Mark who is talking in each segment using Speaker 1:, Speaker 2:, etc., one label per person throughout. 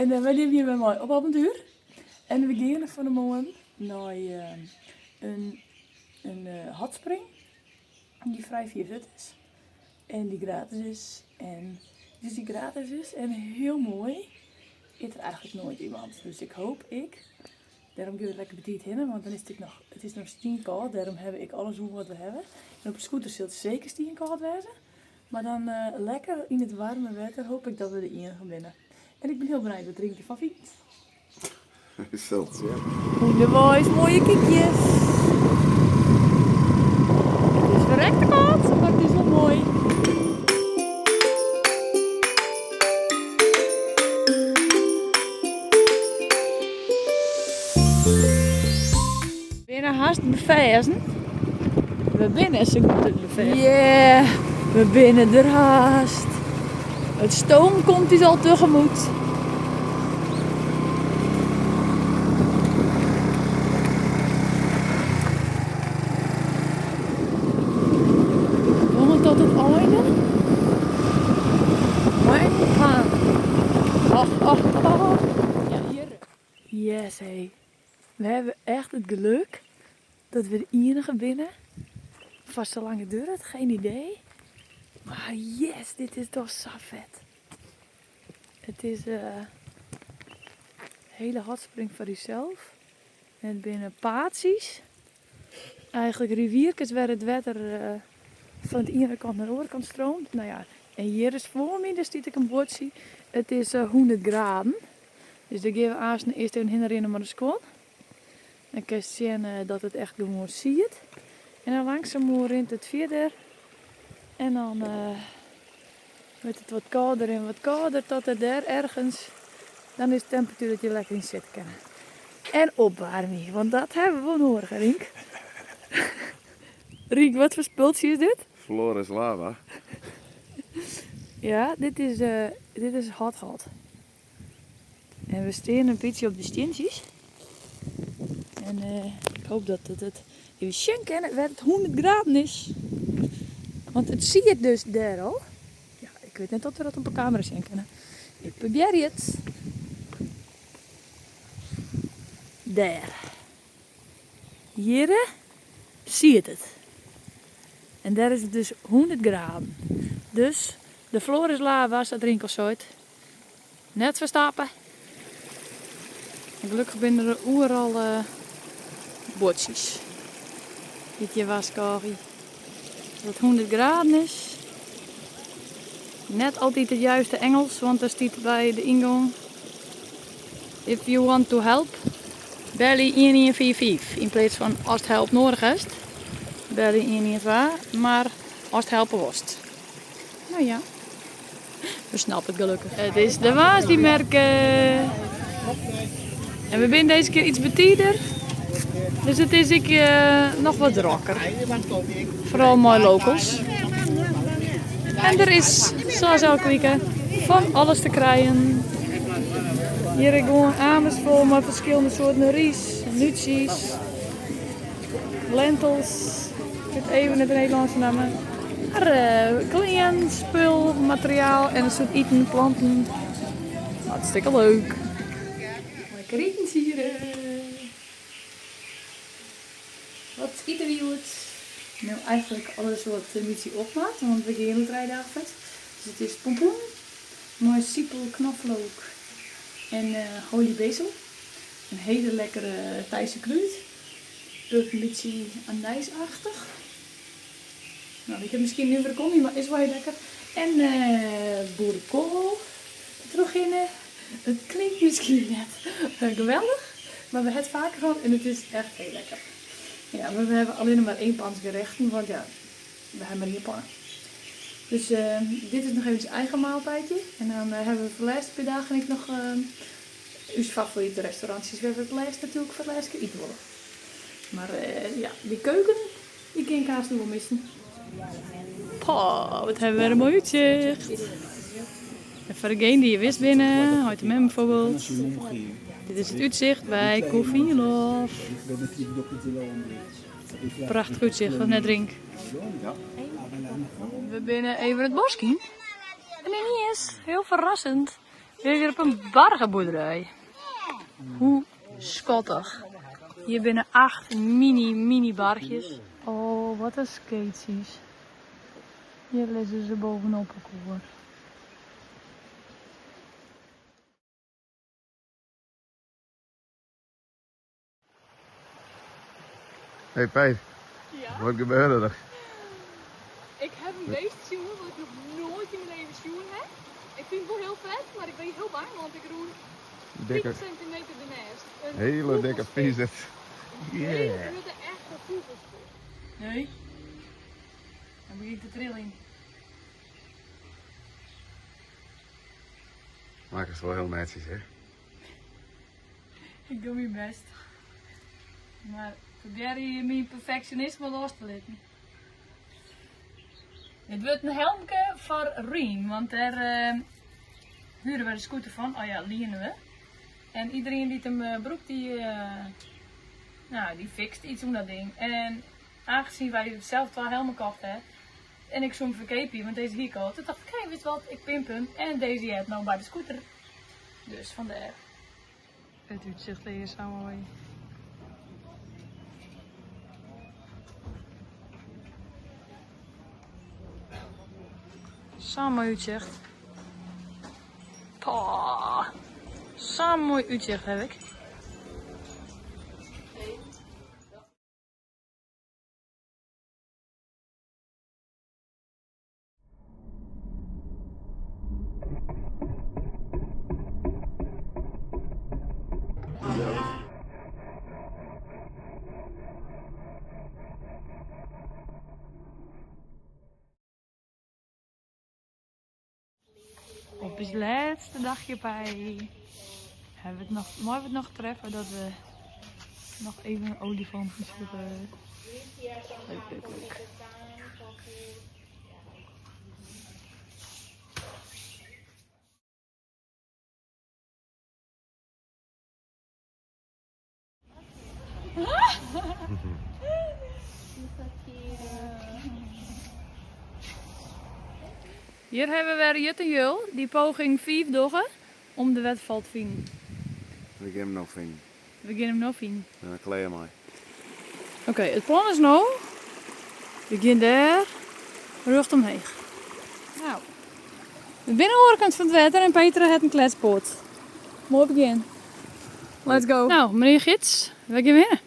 Speaker 1: En wij nemen hier bij mij op avontuur. En we gaan van de morgen naar een hotspring. Die vrij via zit is. En die gratis is. En dus die gratis is. En heel mooi. Eet er eigenlijk nooit iemand. Dus ik hoop daarom gaan we lekker betiet heen. Want dan is het is nog steenkoud. Daarom heb ik alles hoe wat we hebben. En op de scooter zult het zeker steenkoud wezen. Maar dan lekker in het warme wetter hoop ik dat we de gaan winnen. En ik ben heel benieuwd wat drinkt van Fiet.
Speaker 2: Zult, ja.
Speaker 1: Wonderboys, mooie kiekjes. Het is verrekte koud, maar het is wel mooi.
Speaker 3: Binnen haast bevezen. We binnen zo goed het bevezen.
Speaker 1: Yeah, we binnen er haast. Het stoom komt is al tegemoet. Jongen tot het einde. Mijn gaan. Ja, hier. Yes, hey. We hebben echt het geluk dat we de enige binnen. Vast zo lang het duurt, geen idee. Maar yes, dit is toch zo vet. Het is een hele hotspring voor jezelf. En het binnen paties. Eigenlijk riviertjes waar het water van de ene kant naar de andere kant stroomt. Nou ja, en hier is voor me, daar stiet ik een bordje. Het is 100 graden. Dus dan gaan we eerst even heen naar de school. Dan kun je zien dat het echt gewoon ziet. En dan langzaam rint het verder. En dan wordt het wat kouder tot er daar ergens. Dan is de temperatuur dat je lekker in zitten kan. En opwarming, want dat hebben we nodig, Rink. Rink, wat voor spultje is dit?
Speaker 2: Flores lava.
Speaker 1: Ja, dit is hot. En we staan een beetje op de steentjes. En ik hoop dat het even zien kennen waar het 100 graden is. Want het zie je dus daar al. Ja, ik weet niet of we dat op een camera zien kunnen. Ik probeer het. Daar. Hier zie je het. En daar is het dus 100 graden. Dus de Flores lava staat rinkelsoort. Net verstappen. En gelukkig binnen er overal bordjes. Dit was Corrie. Dat het 100 graden is. Net altijd het juiste Engels, want er staat bij de ingang. If you want to help, bel 1145. In plaats van als het help nodig is, bel 112. Maar als het helpen worst. Nou ja, we snappen het gelukkig. Het is de Waas die merken. En we zijn deze keer iets betierder. Dus het is nog wat drokker. Vooral mooi locals. En er is, zoals elke week, van alles te krijgen. Hier gewoon amers vol met verschillende soorten ries, nutsies, lentils. Ik weet even het Nederlandse namen. Maar klein spul, materiaal en een soort eten, planten. Hartstikke leuk. Lekker eten hier. Wat eten we het? Nou, eigenlijk alles wat munitie opmaakt, want we gaan het 3 dagen vet. Dus het is pompoen, marsiepel, knoflook en oliebezel. Een hele lekkere Thaise kruid. Ook een beetje anijsachtig. Nou, ik heb misschien nu verkondigd, maar is wel heel lekker. En boerenkool terug in. Het klinkt misschien net geweldig, maar we hebben het vaker gehad en het is echt heel lekker. Ja, maar we hebben alleen maar 1 pans gerechten, want ja, we hebben maar 1 pan. Dus dit is nog even zijn eigen maaltijdje. En dan hebben we voor de laatste 2 dagen nog uw favoriete restaurantjes. We hebben het laatste natuurlijk voor de laatste keer eten worden. Maar ja, die keuken, die kan ik haast nog wel missen. Oh, wat hebben we een mooi uitzicht. En voor degene die je wist binnen, uit de mem bijvoorbeeld. Dit is het uitzicht bij Koffielof. Prachtig uitzicht, wat net drink. We binnen even het bosje. En hier is, heel verrassend,
Speaker 3: Weer op een bargenboerderij. Hoe schattig. Hier binnen 8 mini bargjes. Oh, wat een skaties. Hier lezen ze bovenop elkaar.
Speaker 2: Hey Pijp,
Speaker 3: Ja,
Speaker 2: wat gebeurde er?
Speaker 3: ik heb een beest zien wat ik nog nooit in mijn leven zien heb. Ik vind het wel heel vet, maar ik ben heel bang, want ik roer 10
Speaker 2: Dikke,
Speaker 3: centimeter ernaast. Een
Speaker 2: hele dikke
Speaker 3: vogelspin.
Speaker 2: vies.
Speaker 3: Hele
Speaker 2: Yeah.
Speaker 3: grote, echte vogelspin. Nee. Dan begin ik te trillen.
Speaker 2: Maak het wel heel netjes, hè?
Speaker 3: Ik doe mijn best. Maar probeer je mijn perfectionisme los te laten. Dit wordt een helmke voor Rien, want daar huren we de scooter van. Oh ja, lenen we. En iedereen die hem broekt, die fixt iets om dat ding. En aangezien wij zelf wel helmen kocht hebben, en ik zo'n verkeepje, want deze hier kocht, toen dacht ik, hey, weet je wat, ik pimp hem. En deze hebt nou bij de scooter. Dus vandaar. Het uitzicht hier zo mooi. Zo'n mooi uitzicht. Zo'n mooi uitzicht heb ik. Op het laatste dagje bij hebben we het nog treffen dat we nog even een olifant zoeken. Leuk. Hier hebben we Jut en Jul, die poging 5 doggen om de wedval te vinden.
Speaker 2: We gaan hem nog vinden.
Speaker 3: We gaan hem nog vinden.
Speaker 2: En dan kleed mij.
Speaker 3: Oké, het plan is nou, we gaan daar rug omheen. Nou, de binnenkant van het water en Peter heeft een kletspoort. Mooi begin. Let's go. Nou, meneer Gids, we gaan binnen.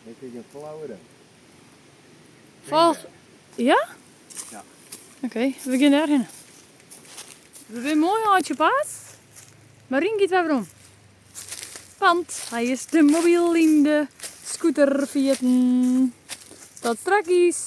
Speaker 2: Ik ga het verlouden.
Speaker 3: Volg. Ja?
Speaker 2: Ja.
Speaker 3: Oké, we gaan daarheen. We zijn mooi uit je paard. Maar Rien gaat weer om. Want hij is de mobiel in de scooter vierten. Tot strakjes.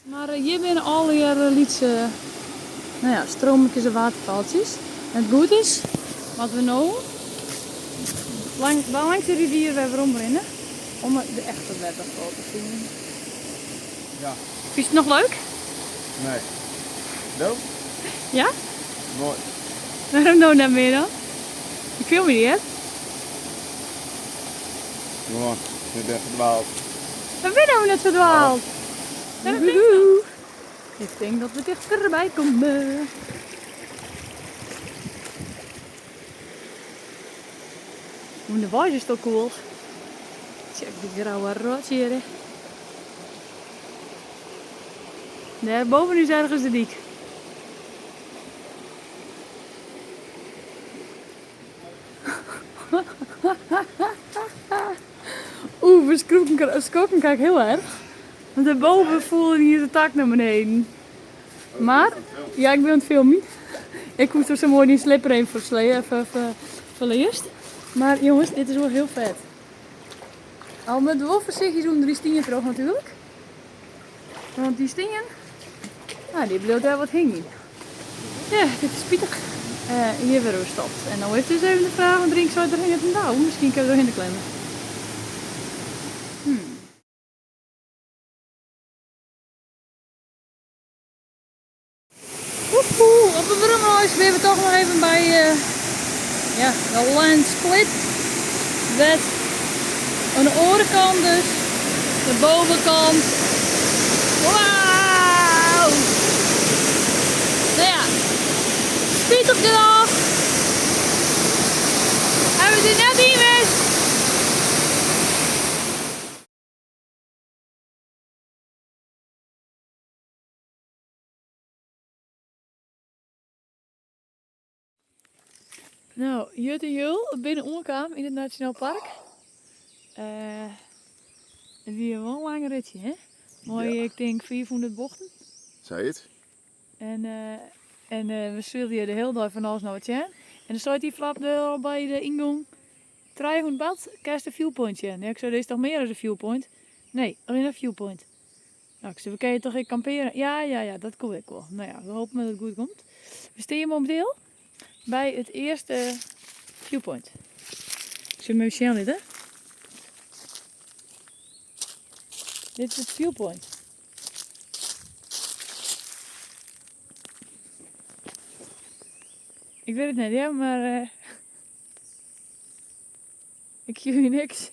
Speaker 3: Maar hier zijn al hier lietse stroompjes en watervalletjes. En het goed is, wat we nou langs de rivier weer omrennen. Om de echte waterval te zien.
Speaker 2: Ja.
Speaker 3: Vind je het nog leuk?
Speaker 2: Nee. No?
Speaker 3: Ja?
Speaker 2: Mooi.
Speaker 3: Waarom nou net meer dan? Ik film je niet, hè?
Speaker 2: Gewoon, ik ben verdwaald.
Speaker 3: We zijn nou net verdwaald. Woehoe. Ik denk dat we dichterbij komen. Oeh, de waaier is toch cool. Check die grauwe rots hier. Hè. Daarboven is ergens de dik. Oeh, we skoken kijk heel erg. Want daarboven voelde hier de tak naar beneden. Maar, ja, ik ben aan het filmen. Ik moest er zo mooi die slipper heen verleest. Maar jongens, dit is wel heel vet. Al met wel voorzichtig om die stingen terug natuurlijk. Want die stingen, die bleef daar wat hingen. Ja, dit is pittig. Hier weer gestopt. En dan is dus even de vraag, wat drink zou er in het nou? Misschien kan je er doorheen klemmen. Woehoe, op de Brumhuis weer we toch nog even bij de line split. Dat aan de onderkant dus, de bovenkant. Wauw! Nou ja, spietig gedaan. is net Iris! Nou, Jut en Jul binnen omkwam in het Nationaal Park. Het weer wel een lang ritje, hè? Mooi,
Speaker 2: Ja.
Speaker 3: ik denk 400 bochten.
Speaker 2: Zei je het?
Speaker 3: En we speelden hier de hele dag van alles naar wat aan. En dan staat die flap er bij de ingang. 300 bad, krijg een viewpointje. Ja, ik zei, er is toch meer dan een viewpoint? Nee, alleen een viewpoint. Nou, ik zei, we kunnen toch even kamperen? Ja, dat kom ik wel. Nou ja, we hopen dat het goed komt. We staan momenteel bij het eerste viewpoint. Ik zie mijn Michel dit, hè? Dit is het viewpoint. Ik weet het niet, ja, maar ik zie hier niks.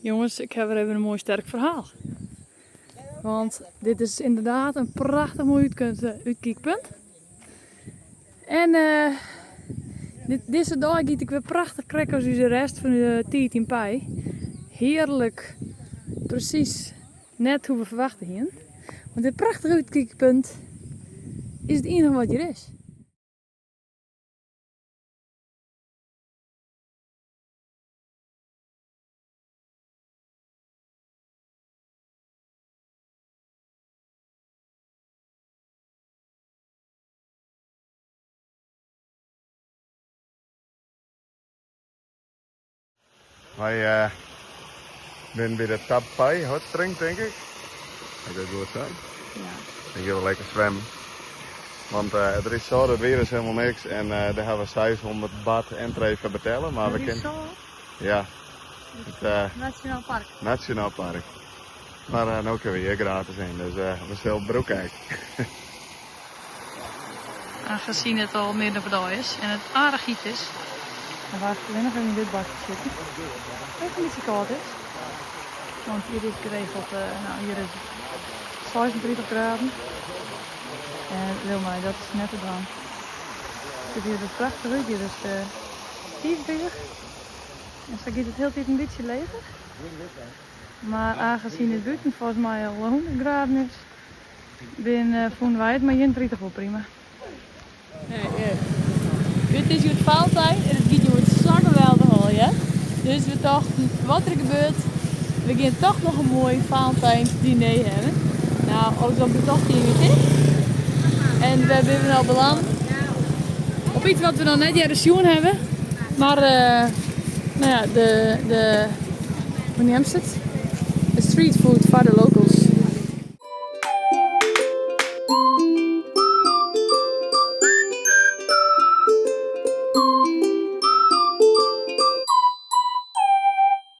Speaker 3: Jongens, ik heb weer even een mooi sterk verhaal. Want dit is inderdaad een prachtig mooi uitkijkpunt. En deze dag giet ik weer prachtig krek als de rest van de tijd in Pai. Heerlijk, precies net hoe we verwachten hier. Want dit prachtige uitkijkpunt is het enige wat hier is.
Speaker 2: Wij zijn bij de Tapai hot drink, denk ik. Ik weet goed zijn.
Speaker 3: Ja.
Speaker 2: Ik ga wel lekker zwemmen. Want er is zo, dat weer is helemaal niks. En daar hebben we 600 bad entree voor betalen. Maar we
Speaker 3: Dit is
Speaker 2: kunnen.
Speaker 3: zo
Speaker 2: Ja, het
Speaker 3: Nationaal Park.
Speaker 2: Nationaal Park. Maar nu kunnen we hier gratis in, dus we zullen broek kijken.
Speaker 3: Aangezien het al meer dan verdacht is en het aardig giet is. Dan waar ik nog even in dit bakje zitten. Even niet zo koud is. Want hier is geregeld, hier is het 36 graden. En wil mij, dat is net te drank. Dit hier is prachtig uit, hier is 24. En zo gaat het heel tijd een beetje leger. Maar aangezien het buiten volgens mij al 100 graden is, vonden wij het maar 31 wel prima. Dit is het Valentijn en het video wordt zo geweldig al, ja? Dus we dachten, wat er gebeurt, we gaan toch nog een mooi Valentijns diner hebben. Nou, alles op de tocht hier weer is. En we hebben al beland op iets wat we nog net jaren zien hebben. Maar, nou ja, hoe noemt het? De street food van de local.